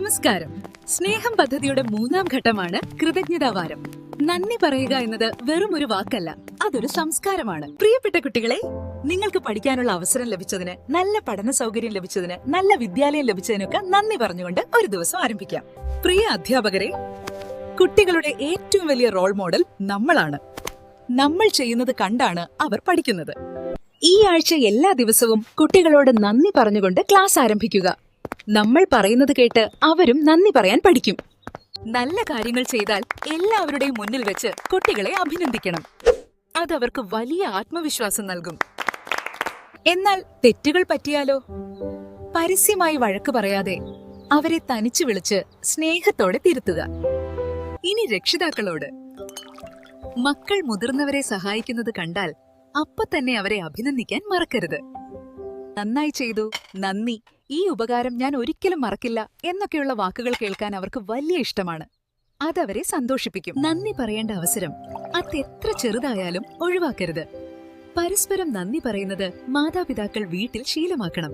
നമസ്കാരം. സ്നേഹം പദ്ധതിയുടെ 3-ാം ഘട്ടമാണ് കൃതജ്ഞതാവാരം. നന്ദി പറയുക എന്നത് വെറും ഒരു വാക്കല്ല, അതൊരു സംസ്കാരമാണ്. പ്രിയപ്പെട്ട കുട്ടികളെ, നിങ്ങൾക്ക് പഠിക്കാനുള്ള അവസരം ലഭിച്ചതിന്, നല്ല പഠന സൗകര്യം ലഭിച്ചതിന്, നല്ല വിദ്യാലയം ലഭിച്ചതിനൊക്കെ നന്ദി പറഞ്ഞുകൊണ്ട് ഒരു ദിവസം ആരംഭിക്കാം. പ്രിയ അധ്യാപകരെ, കുട്ടികളുടെ ഏറ്റവും വലിയ റോൾ മോഡൽ നമ്മളാണ്. നമ്മൾ ചെയ്യുന്നത് കണ്ടാണ് അവർ പഠിക്കുന്നത്. ഈ ആഴ്ച എല്ലാ ദിവസവും കുട്ടികളോട് നന്ദി പറഞ്ഞുകൊണ്ട് ക്ലാസ് ആരംഭിക്കുക. നമ്മൾ പറയുന്നത് കേട്ട് അവരും നന്ദി പറയാൻ പഠിക്കും. നല്ല കാര്യങ്ങൾ ചെയ്താൽ എല്ലാവരുടെയും മുന്നിൽ വെച്ച് കുട്ടികളെ അഭിനന്ദിക്കണം. അതവർക്ക് വലിയ ആത്മവിശ്വാസം നൽകും. എന്നാൽ തെറ്റുകൾ പറ്റിയാലോ? പരസ്യമായി വഴക്ക് പറയാതെ അവരെ തനിച്ചു വിളിച്ച് സ്നേഹത്തോടെ തിരുത്തുക. ഇനി രക്ഷിതാക്കളോട്, മക്കൾ മുതിർന്നവരെ സഹായിക്കുന്നത് കണ്ടാൽ അപ്പൊ തന്നെ അവരെ അഭിനന്ദിക്കാൻ മറക്കരുത്. നന്നായി ചെയ്തു, നന്ദി, ഈ ഉപകാരം ഞാൻ ഒരിക്കലും മറക്കില്ല എന്നൊക്കെയുള്ള വാക്കുകൾ കേൾക്കാൻ അവർക്ക് വലിയ ഇഷ്ടമാണ്. അതവരെ സന്തോഷിപ്പിക്കും. നന്ദി പറയേണ്ട അവസരം അതെത്ര ചെറുതായാലും ഒഴിവാക്കരുത്. പരസ്പരം നന്ദി പറയുന്നത് മാതാപിതാക്കൾ വീട്ടിൽ ശീലമാക്കണം.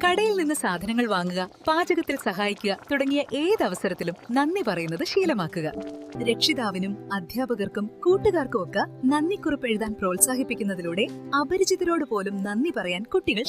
കടയിൽ നിന്ന് സാധനങ്ങൾ വാങ്ങുക, പാചകത്തിൽ സഹായിക്കുക തുടങ്ങിയ ഏതവസരത്തിലും നന്ദി പറയുന്നത് ശീലമാക്കുക. രക്ഷിതാവിനും അധ്യാപകർക്കും കൂട്ടുകാർക്കും ഒക്കെ നന്ദിക്കുറിപ്പ് എഴുതാൻ പ്രോത്സാഹിപ്പിക്കുന്നതിലൂടെ അപരിചിതരോട് പോലും നന്ദി പറയാൻ കുട്ടികൾ